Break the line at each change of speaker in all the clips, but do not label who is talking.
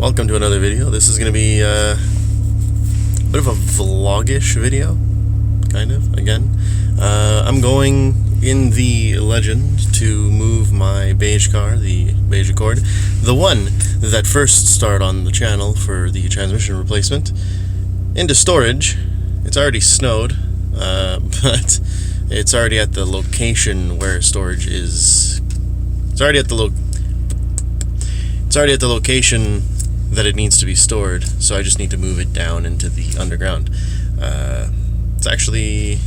welcome to another video. This is going to be a bit of a vlogish video, kind of, again. I'm going in the Legend to move my beige car, the beige Accord, the one that first started on the channel for the transmission replacement, into storage. It's already snowed, but it's already at the location where storage is. It's already at the location that it needs to be stored, so I just need to move it down into the underground. It's actually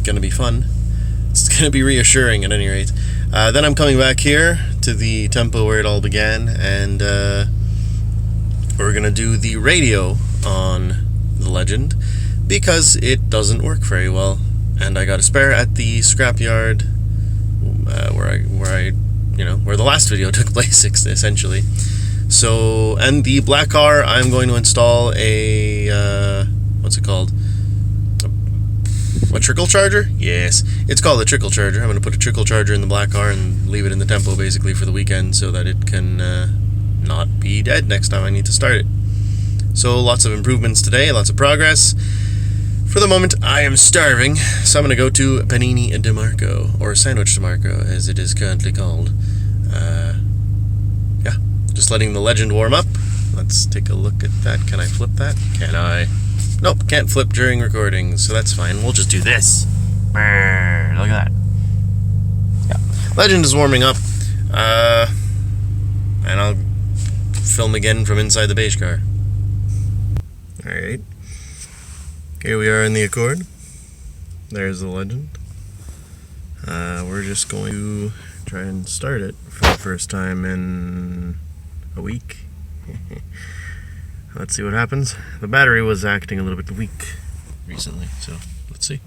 gonna be fun. It's gonna be reassuring at any rate. Then I'm coming back here to the tempo where it all began, and we're gonna do the radio on the Legend because it doesn't work very well, and I got a spare at the scrapyard where the last video took place, essentially. So, and the black car, I'm going to install a what's it called? A trickle charger? Yes, it's called a trickle charger. I'm going to put a trickle charger in the black car and leave it in the tempo basically for the weekend so that it can not be dead next time I need to start it. So lots of improvements today, lots of progress. For the moment, I am starving, so I'm going to go to Panini DeMarco, or Sandwich DeMarco, as it is currently called. Yeah, just letting the Legend warm up. Let's take a look at that. Can I flip that? Can I? Nope, can't flip during recording, so that's fine. We'll just do this. Look at that. Yeah, Legend is warming up, and I'll film again from inside the beige car. Alright. Here we are in the Accord. There's the Legend. We're just going to try and start it for the first time in a week. Let's see what happens. The battery was acting a little bit weak recently, so let's see.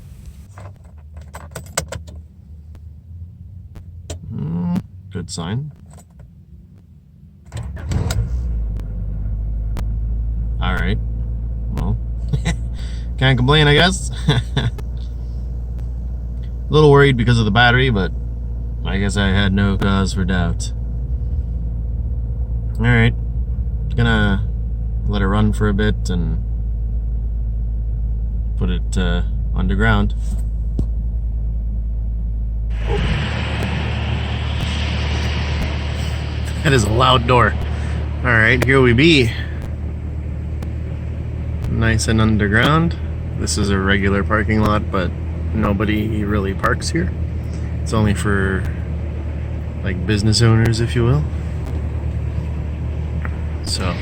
Good sign. Alright. Well, can't complain, I guess. A little worried because of the battery, but I guess I had no cause for doubt. Alright. Gonna let it run for a bit and put it underground. That is a loud door. Alright, here we be. Nice and underground. This is a regular parking lot, but nobody really parks here. It's only for like business owners, if you will. So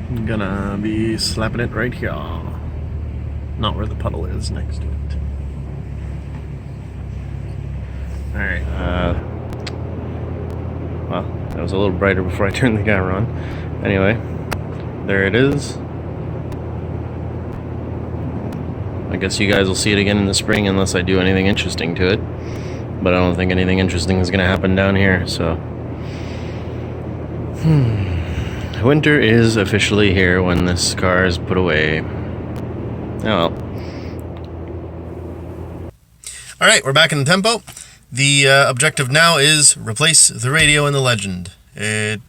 I'm gonna be slapping it right here. Not where the puddle is, next to it. Alright, well, that was a little brighter before I turned the camera on. Anyway, there it is. I guess you guys will see it again in the spring unless I do anything interesting to it. But I don't think anything interesting is gonna happen down here, so. Winter is officially here when this car is put away. Oh well. Alright, we're back in the tempo. The objective now is replace the radio in the Legend. It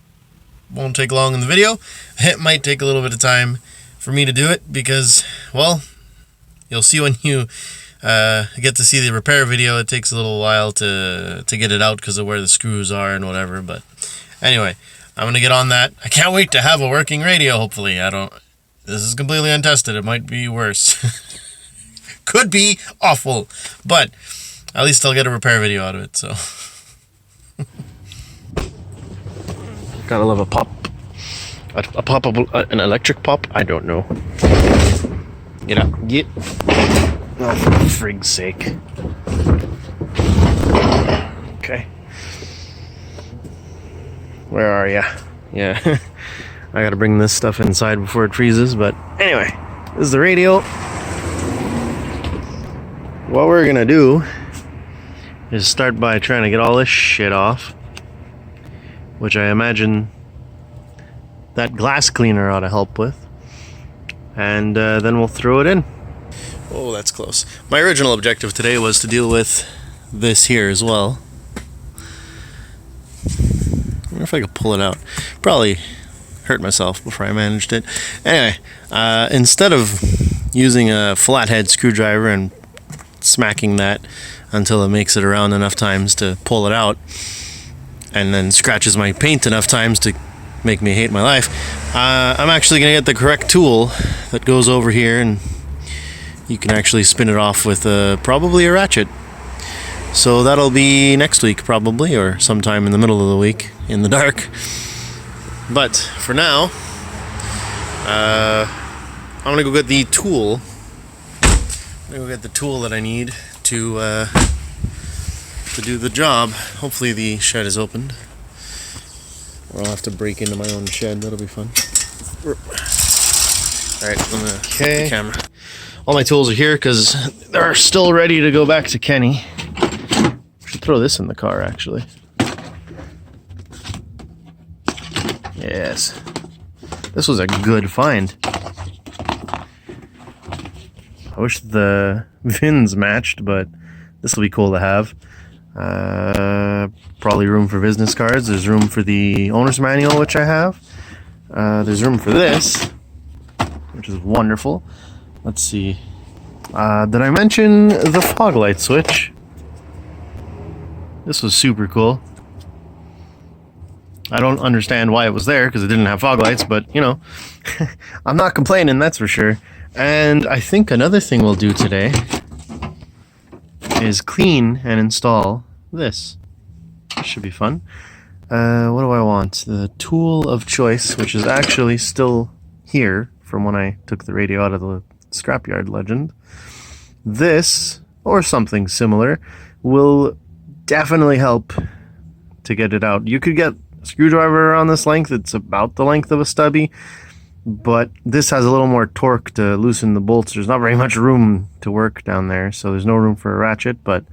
won't take long in the video. It might take a little bit of time for me to do it because, well, you'll see when you get to see the repair video. It takes a little while to get it out because of where the screws are and whatever. But anyway, I'm going to get on that. I can't wait to have a working radio, hopefully. This is completely untested. It might be worse. Could be awful. But at least I'll get a repair video out of it, so. Gotta love a pop. A pop, an electric pop? I don't know. Get up. Get. Oh, for frig's sake. Okay. Where are ya? Yeah. I gotta bring this stuff inside before it freezes, but anyway. This is the radio. What we're gonna do is start by trying to get all this shit off, which I imagine that glass cleaner ought to help with. And then we'll throw it in. Oh, that's close. My original objective today was to deal with this here as well. I wonder if I could pull it out. Probably hurt myself before I managed it. Anyway, instead of using a flathead screwdriver and smacking that until it makes it around enough times to pull it out, and then scratches my paint enough times to make me hate my life, I'm actually going to get the correct tool that goes over here, and you can actually spin it off with probably a ratchet. So that'll be next week probably, or sometime in the middle of the week in the dark. But for now, I'm going to go get the tool. I'm going to go get the tool that I need to do the job. Hopefully the shed is opened, or I'll have to break into my own shed. That'll be fun. Alright, I'm going to get the camera. All my tools are here because they're still ready to go back to Kenny. I should throw this in the car, actually. Yes. This was a good find. I wish the VINs matched, but this will be cool to have. Probably room for business cards. There's room for the owner's manual, which I have. There's room for this, which is wonderful. Let's see. Did I mention the fog light switch? This was super cool. I don't understand why it was there, because it didn't have fog lights, but, you know, I'm not complaining, that's for sure. And I think another thing we'll do today is clean and install this. This should be fun. What do I want? The tool of choice, which is actually still here from when I took the radio out of the scrapyard legend. This, or something similar, will definitely help to get it out. You could get a screwdriver around this length. It's about the length of a stubby, but this has a little more torque to loosen the bolts. There's not very much room to work down there, so there's no room for a ratchet, but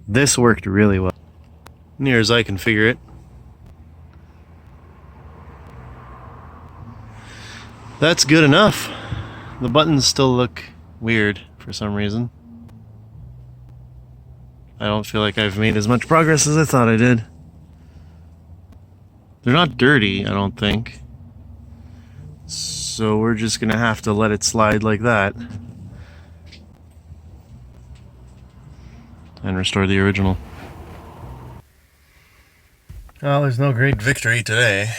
this worked really well. Near as I can figure it. That's good enough. The buttons still look weird for some reason. I don't feel like I've made as much progress as I thought I did. They're not dirty, I don't think. So we're just gonna have to let it slide like that. And restore the original. Well, there's no great victory today.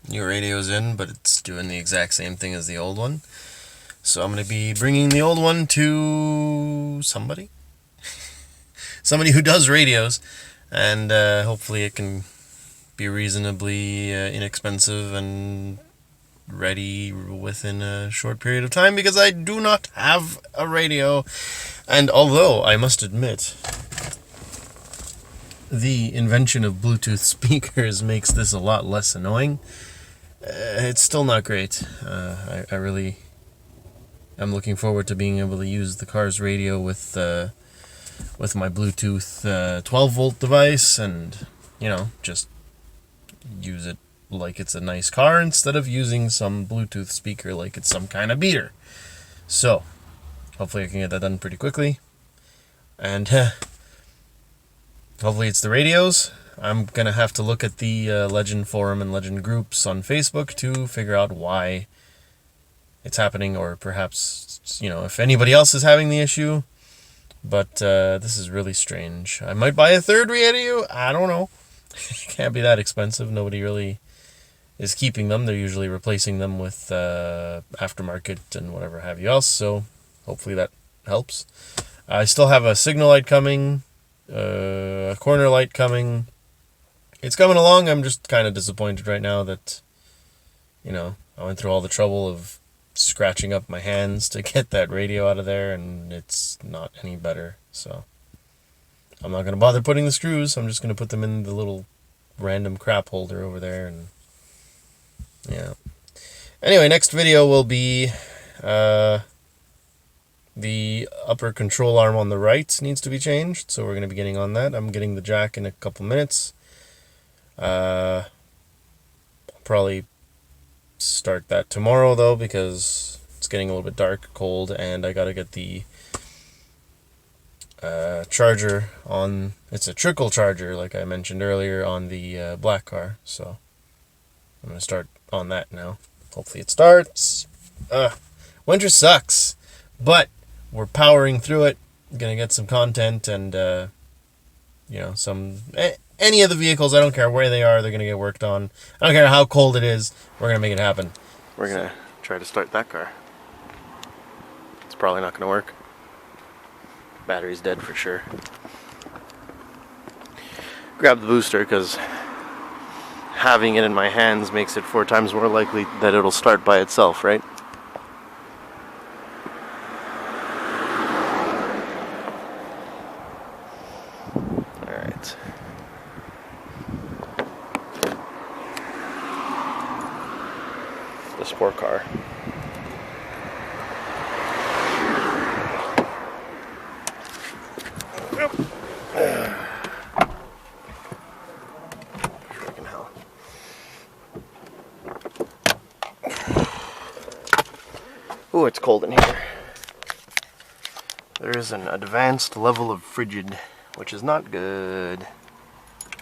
New radio's in, but it's doing the exact same thing as the old one. So I'm going to be bringing the old one to somebody. Somebody who does radios. And hopefully it can be reasonably inexpensive and ready within a short period of time, because I do not have a radio. And although I must admit, the invention of Bluetooth speakers makes this a lot less annoying, it's still not great. I really am looking forward to being able to use the car's radio with my Bluetooth 12-volt device, and, you know, just use it like it's a nice car instead of using some Bluetooth speaker like it's some kind of beater. So, hopefully I can get that done pretty quickly. And hopefully it's the radios. I'm going to have to look at the Legend forum and Legend groups on Facebook to figure out why it's happening, or perhaps, you know, if anybody else is having the issue. But this is really strange. I might buy a third radio. I don't know. It can't be that expensive. Nobody really is keeping them. They're usually replacing them with aftermarket and whatever have you else. So hopefully that helps. I still have a signal light coming, a corner light coming. It's coming along. I'm just kind of disappointed right now that, you know, I went through all the trouble of scratching up my hands to get that radio out of there, and it's not any better. So I'm not going to bother putting the screws. I'm just going to put them in the little random crap holder over there, and yeah. Anyway, next video will be the upper control arm on the right needs to be changed, so we're going to be getting on that. I'm getting the jack in a couple minutes. I'll probably start that tomorrow though, because it's getting a little bit dark, cold, and I gotta get the charger on. It's a trickle charger, like I mentioned earlier, on the black car. So I'm gonna start on that now. Hopefully it starts. Winter sucks, but we're powering through it. Gonna get some content and some any of the vehicles. I don't care where they are. They're gonna get worked on. I don't care how cold it is. We're gonna make it happen. We're gonna try to start that car. It's probably not gonna work. Battery's dead for sure. Grab the booster because having it in my hands makes it 4 times more likely that it'll start by itself, right? Alright. The sport car. Freaking hell. Ooh, it's cold in here. There is an advanced level of frigid, which is not good.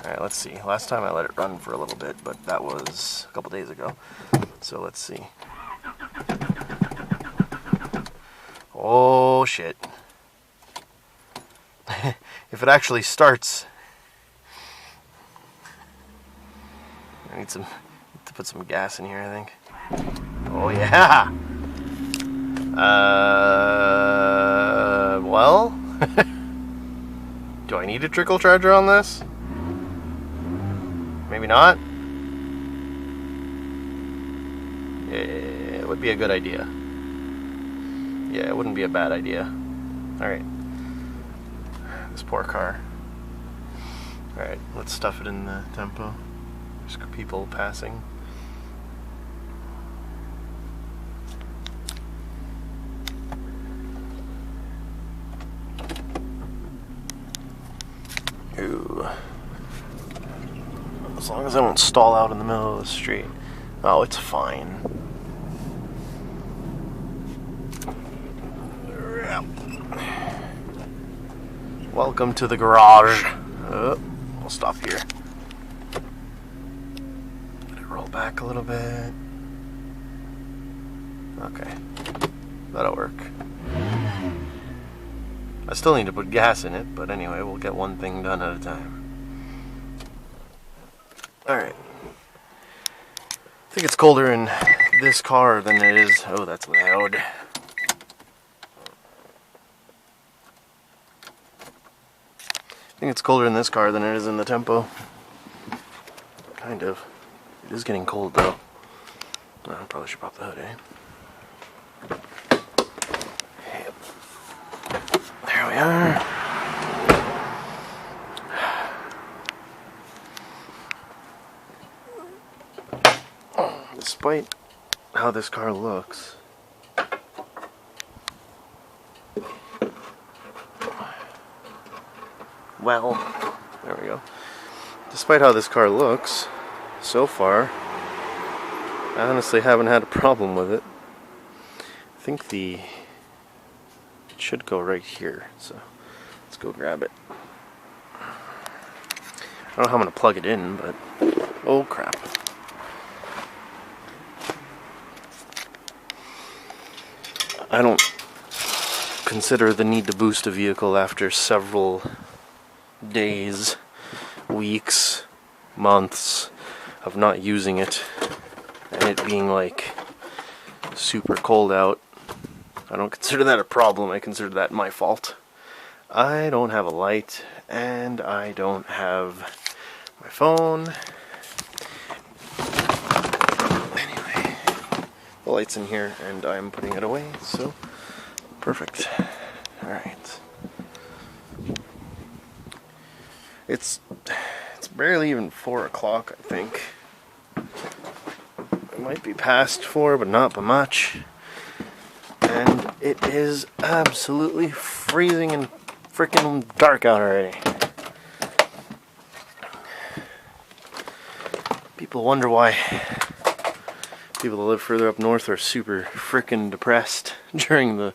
Alright, let's see. Last time I let it run for a little bit, but that was a couple days ago. So let's see. Oh, shit. If it actually starts, I need to put some gas in here, I think. Oh yeah. Well, do I need a trickle charger on this? Maybe not. Yeah, it would be a good idea. Yeah, it wouldn't be a bad idea. All right. This poor car. Alright, let's stuff it in the tempo. There's people passing. Ooh. As long as I don't stall out in the middle of the street. Oh, it's fine. Welcome to the garage. We'll stop here. Let it roll back a little bit. Okay. That'll work. I still need to put gas in it, but anyway, we'll get one thing done at a time. Alright. I think it's colder in this car than it is... Oh, that's loud. I think it's colder in this car than it is in the Tempo. Kind of. It is getting cold though. I probably should pop the hood, eh? Yep. There we are. Despite how this car looks, well, there we go. Despite how this car looks, so far, I honestly haven't had a problem with it. I think it should go right here, so let's go grab it. I don't know how I'm going to plug it in, but oh crap. I don't consider the need to boost a vehicle after several days, weeks, months of not using it, and it being like super cold out. I don't consider that a problem. I consider that my fault. I don't have a light, and I don't have my phone. Anyway, the light's in here, and I'm putting it away, so perfect. Alright. It's barely even 4 o'clock, I think. It might be past 4, but not by much. And it is absolutely freezing and freaking dark out already. People wonder why People that live further up north are super frickin' depressed during the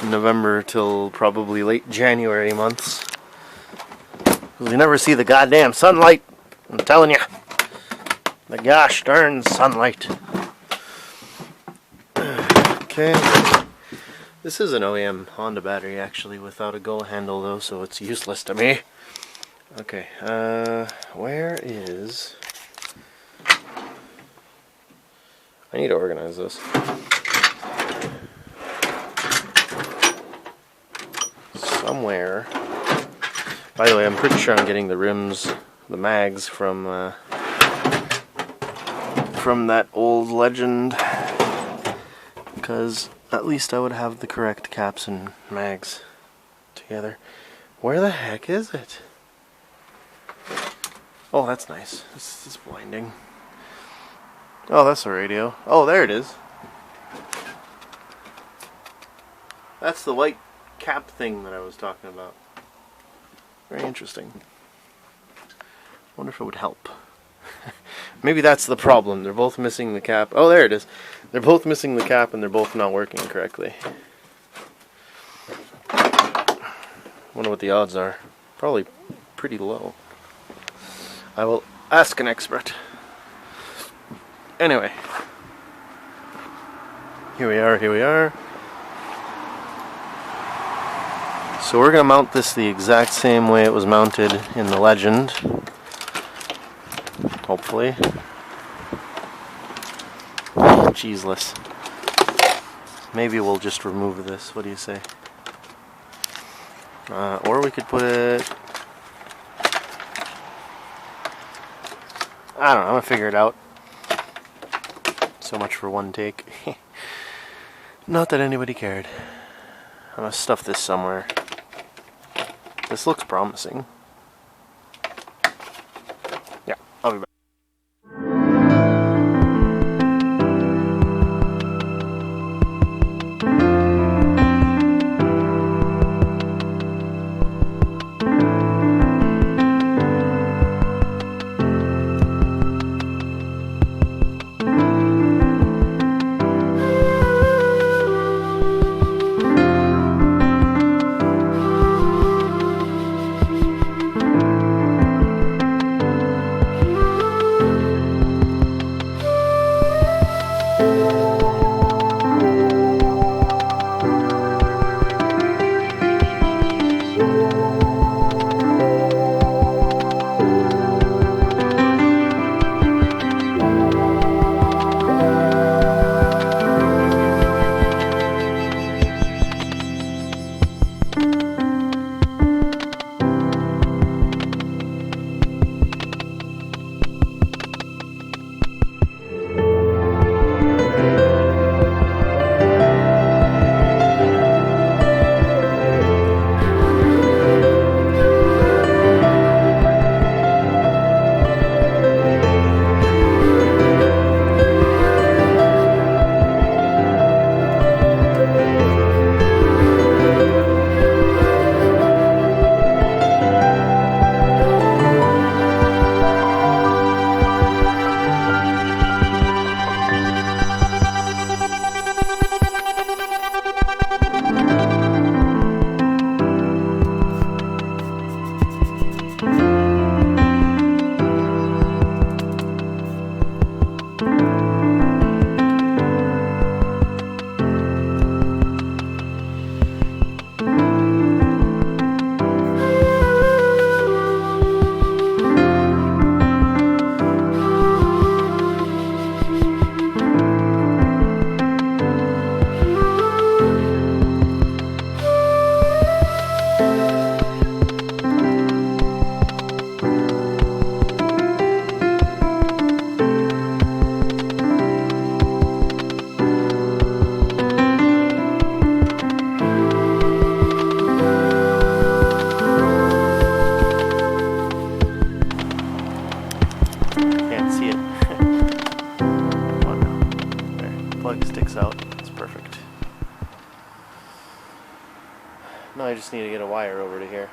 November till probably late January months. You never see the goddamn sunlight. I'm telling you. The gosh darn sunlight. Okay. This is an OEM Honda battery actually without a go handle though, so it's useless to me. Okay, where is... I need to organize this. Somewhere. By the way, I'm pretty sure I'm getting the rims, the mags from that old Legend, because at least I would have the correct caps and mags together. Where the heck is it? Oh, that's nice. This is blinding. Oh, that's the radio. Oh, there it is. That's the white cap thing that I was talking about. Very interesting. Wonder if it would help. Maybe that's the problem. They're both missing the cap. Oh, there it is. They're both missing the cap and they're both not working correctly. Wonder what the odds are. Probably pretty low. I will ask an expert. Anyway. Here we are. So we're going to mount this the exact same way it was mounted in the Legend. Hopefully. Cheeseless. Maybe we'll just remove this. What do you say? Or we could put it... I don't know. I'm going to figure it out. So much for one take. Not that anybody cared. I'm going to stuff this somewhere. This looks promising. Yeah, I'll be back. No, I just need to get a wire over to here.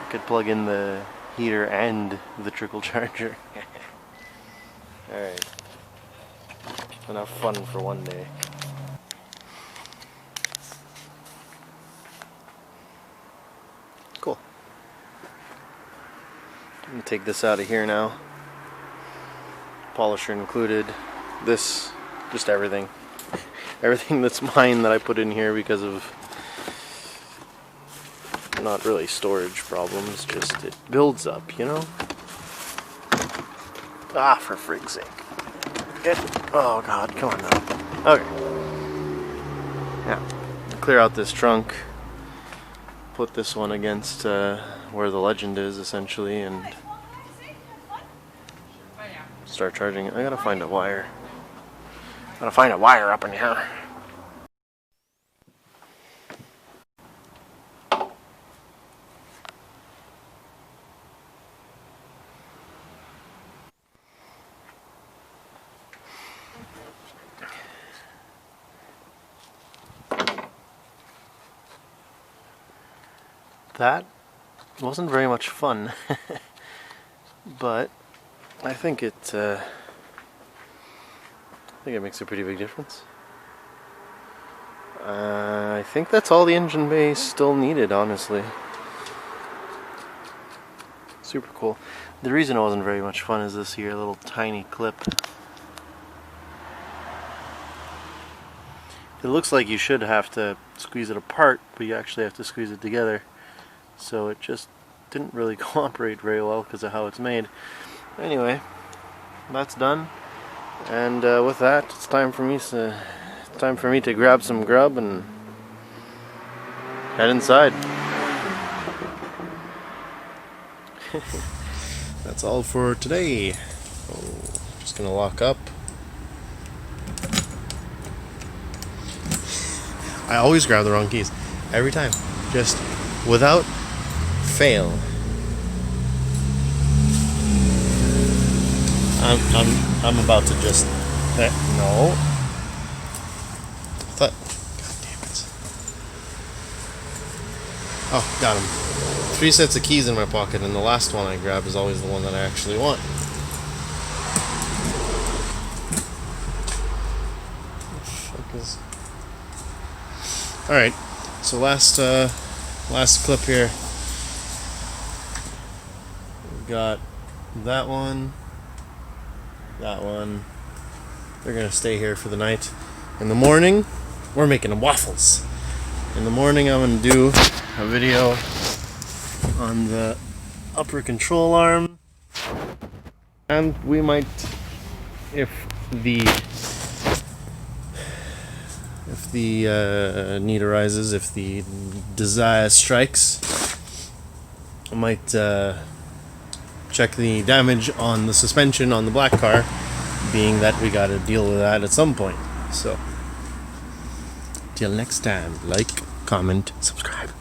I could plug in the heater and the trickle charger. Alright. enough fun for one day. Cool. I'm gonna take this out of here now. Polisher included. This, just everything. Everything that's mine that I put in here because of not really storage problems, just it builds up, you know? Ah, for frig's sake. Oh god, come on now. Okay. Yeah. Clear out this trunk. Put this one against where the legend is, essentially, and start charging it. I gotta find a wire. Gotta find a wire up in here. That wasn't very much fun, but I think it makes a pretty big difference. I think that's all the engine bay still needed, honestly. Super cool. The reason it wasn't very much fun is this here little tiny clip. It looks like you should have to squeeze it apart, but you actually have to squeeze it together. So it just didn't really cooperate very well because of how it's made. Anyway, that's done, and with that, it's time for me to grab some grub and head inside. That's all for today. Just gonna lock up. I always grab the wrong keys every time, just without fail. I'm about to just no. God damn it. Oh, got him. 3 sets of keys in my pocket, and the last one I grab is always the one that I actually want. Alright, so last clip here. We've got that one. They're gonna stay here for the night. In the morning, we're making waffles. In the morning, I'm gonna do a video on the upper control arm, and we might, if the need arises, if the desire strikes, I might check the damage on the suspension on the black car, being that we gotta deal with that at some point. So, till next time, like, comment, subscribe.